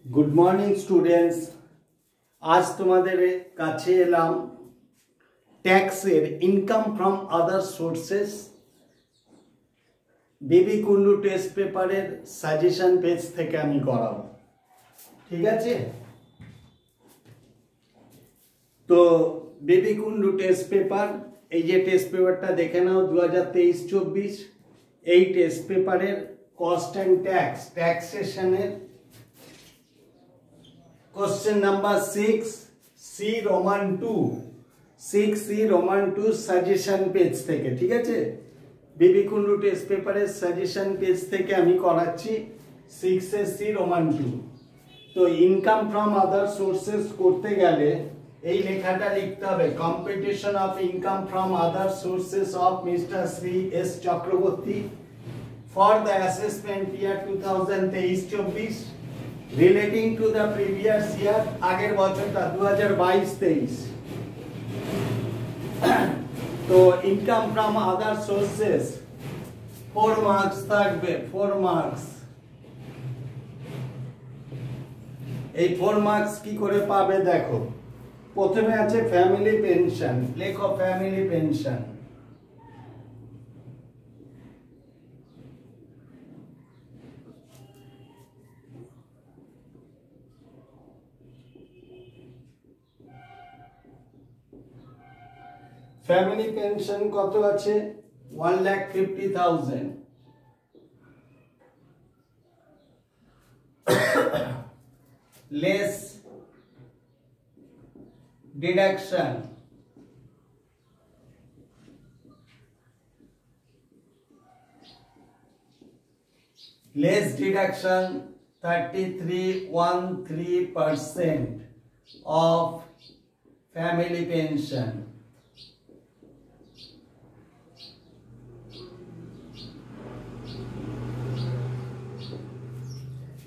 Good morning students. आज तुम्हारे काछे एलाम टैक्सের income from other sources Baby Kundu test पेपारेर সাজেশন পেজ থেকে আমি করাবো। ঠিক আছে, তো বেবি কুন্ডু টেস্ট পেপার, এই যে টেস্ট পেপারটা দেখে নাও 2023-24 এই টেস্ট পেপারের কস্ট এন্ড ট্যাক্সেশনের क्वेश्चन नंबर 6 रोमान 2 সাজেশন পেজ থেকে। ঠিক আছে, বেবি কুন্ডু টেস্ট পেপারের সাজেশন পেজ থেকে আমি করাচ্ছি 6 रोमान 2। তো ইনকাম ফ্রম আদার সোর্সেস করতে গেলে এই লেখাটা লিখতে হবে, competition of income from other sources of mister Shri S Chakraborty for the assessment year 2023-24 relating to the previous year, আগের বছরটা 2022-23। তো income from other sources 4 marks থাকবে, 4 মার্কস। এই 4 মার্কস কি করে পাবে দেখো, প্রথমে আছে ফ্যামিলি পেনশন, লেখো ফ্যামিলি পেনশন। फैमिली पेंशन कत आछे 1,50,000। Less deduction less deduction 33.13% of family pension।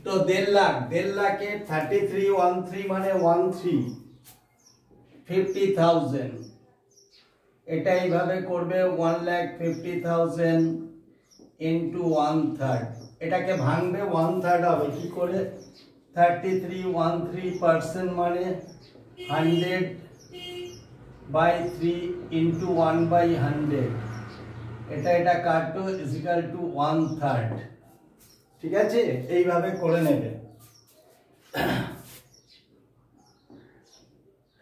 तो 1.5 लाख 3313 माने 1,50,000 এটা এইভাবে করবে 1,50,000 ইনটু 1/3। এটাকে ভাঙবে 1/3 হবে কি করে, 3313% মানে 100/3 ইনটু 1/100। এটা কাটো ইকুয়াল টু 1/3। ঠিক আছে, এইভাবে করে নেবে।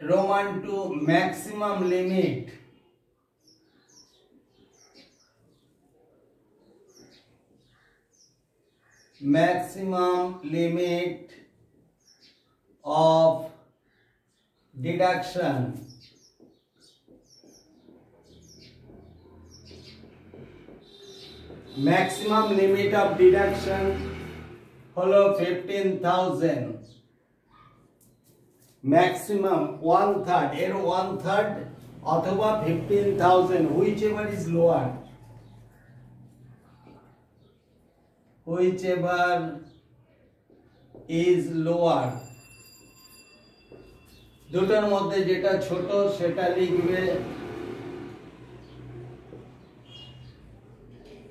Roman 2 maximum limit of deduction maximum limit of deduction हलो 15,000। मैक्सिमाम 1/3 एर 1/3 अथवा 15,000 whichever is lower, whichever is lower। দুটোর মধ্যে যেটা ছোট সেটা লিখবে,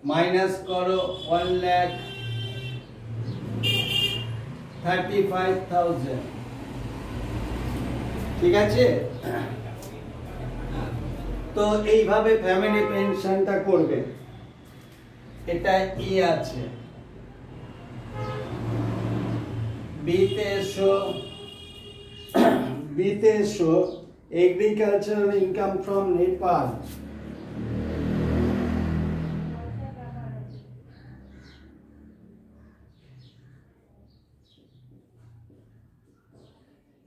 माइनस करो 1,35,000। ঠিক আছে, তো এইভাবে ফ্যামিলি পেনশনটা করবে। এটা ই আছে, বিতে show agricultural income from Nepal.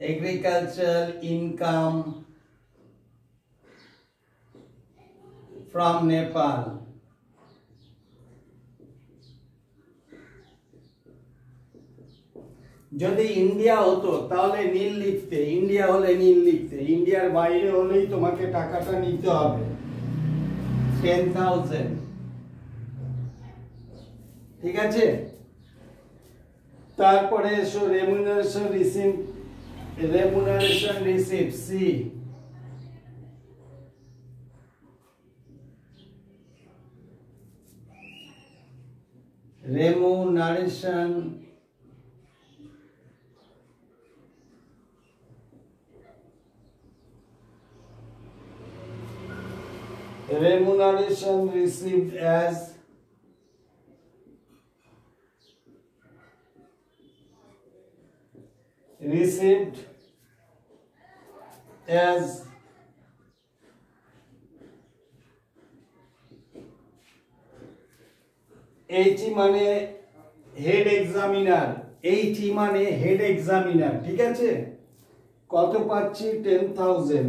agricultural income from Nepal। যদি ইন্ডিয়া হতো তাহলে নীল লিখতে, ইন্ডিয়া হলে নীল লিখতে, ইন্ডিয়ার বাইরে হলেই তোমাকে টাকাটা নিতে হবে 10,000। ঠিক আছে, তারপরে এসো remuneration receipt C. remuneration remuneration received as HE মানে হেড এক্সামিনার, HE মানে হেড এক্সামিনার, ঠিক আছে? কত পাচ্ছি? 10,000।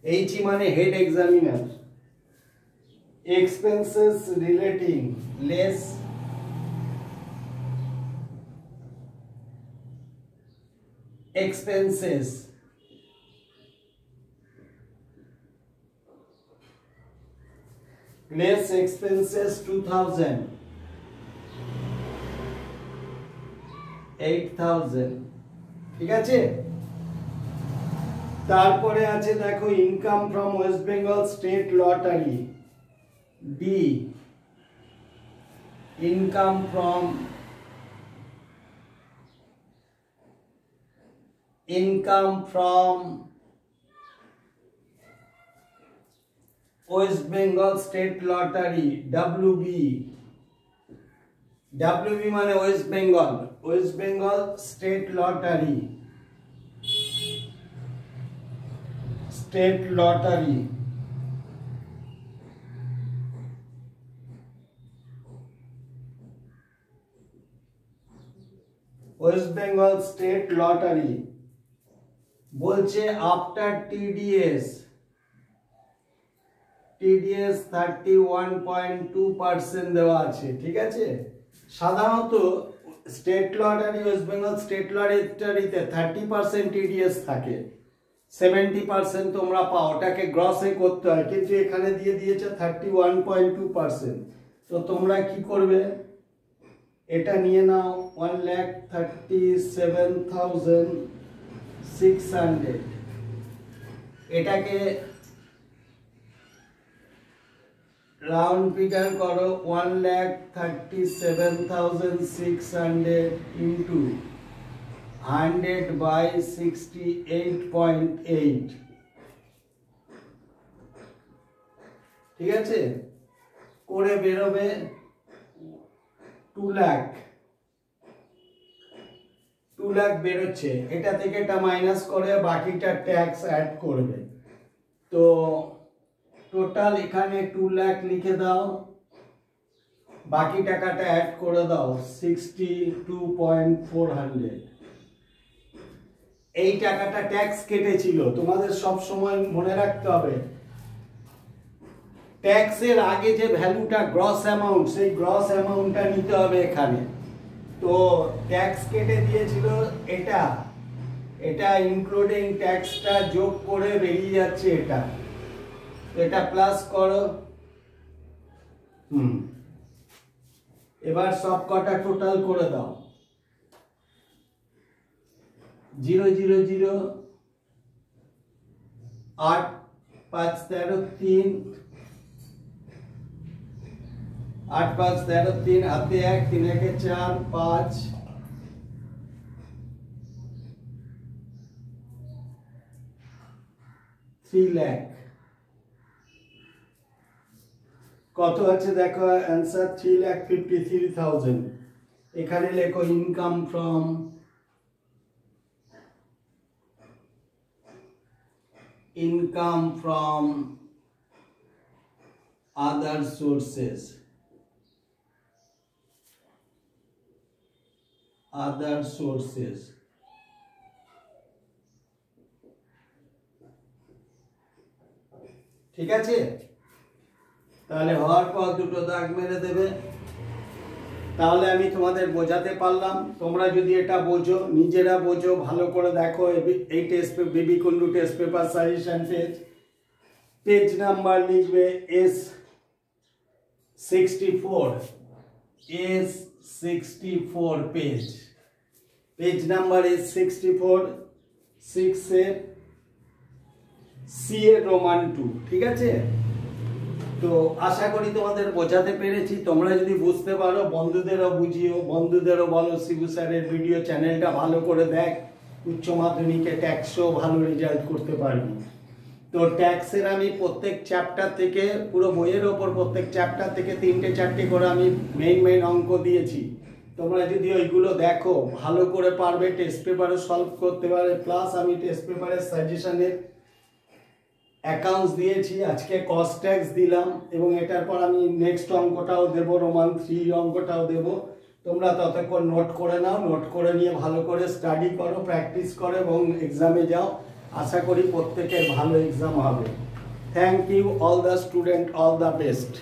HE মানে head examiner. Expenses relating less expenses less expenses 2,000 8,000, ঠিক আছে? তারপরে আছে দেখো income from West Bengal state lottery, D income from West Bengal State Lottery, WB মানে West Bengal state lottery, West Bengal state lottery বলছে আফটার টিডিএস 31.2% দেওয়া আছে, ঠিক আছে? সাধারণত state lottery, West Bengal state লটারিতে 30% টিডিএস থাকে, 70% তোমরা পাও, ওটাকে গ্রসে করতে হয়, কিন্তু এখানে দিয়ে দিয়েছে 31.2%। তো তোমরা কি করবে? এটা নিয়ে নাও 1,37,600, এটাকে রাউন্ড ফিগার করো, 1,37,600 ইন্টু 100/68.8, ঠিক আছে? করে বেরোবে 2 লাখ বেরোচ্ছে। এটা থেকে এটা মাইনাস করে বাকিটা ট্যাক্স অ্যাড করবে। তো টোটাল এখানে 2 লাখ লিখে দাও, বাকি টাকাটা অ্যাড করে দাও 62.400। এই টাকাটা ট্যাক্স কেটেছিল, তোমাদের সব সময় মনে রাখতে হবে ট্যাক্সের আগে যে ভ্যালুটা গ্রস অ্যামাউন্ট, সেই গ্রস অ্যামাউন্টটা নিতে হবে এখানে। তো ট্যাক্স কেটে দিয়েছিল এটা ইনক্লুডিং ট্যাক্সটা যোগ করে বেরিয়ে যাচ্ছে এটা, এটা প্লাস করো। এবার সব কটা টোটাল করে দাও, 0 0 0 8 5 13 3 8 5 13 3 হাতে 1 3 1 4 5 3 লাখ। কত আছে দেখো অ্যান্সার, 3,53,000। এখানে লেখো ইনকাম ফ্রম other sources, ঠিক আছে? তাহলে হওয়ার পর দুটো দাগ মেরে দেবে। তাহলে আমি তোমাদের বোঝাতে পারলাম। তোমরা যদি এটা বোঝো, নিজেরা বোঝো, ভালো করে দেখো। এই টেস্ট বিবি Kundu test paper suggestion page number লিখবে S64 পেজ নাম্বার S64, 6 এর সি এর রোমান 2, ঠিক আছে? তো আশা করি তোমাদের বোঝাতে পেরেছি। তোমরা যদি বুঝতে পারো বন্ধুদেরও বুঝিও, বন্ধুদেরও বলো শিবু স্যারের ভিডিও চ্যানেলটা ভালো করে দেখ, উচ্চ মাধ্যমিকে ট্যাক্সও ভালো রেজাল্ট করতে পারবি। তো ট্যাক্সের আমি প্রত্যেক চ্যাপ্টার থেকে পুরো বইয়ের ওপর প্রত্যেক চ্যাপ্টার থেকে 3টে 4টে করে আমি মেইন অঙ্ক দিয়েছি। তোমরা যদি ওইগুলো দেখো ভালো করে পারবে, টেস্ট পেপারও সলভ করতে পারবে। প্লাস আমি টেস্ট পেপারের সাজেশনের অ্যাকাউন্টস দিয়েছি, আজকে কস্ট ট্যাক্স দিলাম, এবং এটার পর আমি নেক্সট অঙ্কটাও দেব, রোমান 3 অঙ্কটাও দেব। তোমরা ততক্ষণ নোট করে নাও, নোট করে নিয়ে ভালো করে স্টাডি করো, প্র্যাকটিস করো এবং এক্সামে যাও। আশা করি প্রত্যেকের ভালো এক্সাম হবে। Thank you all the student, all the best.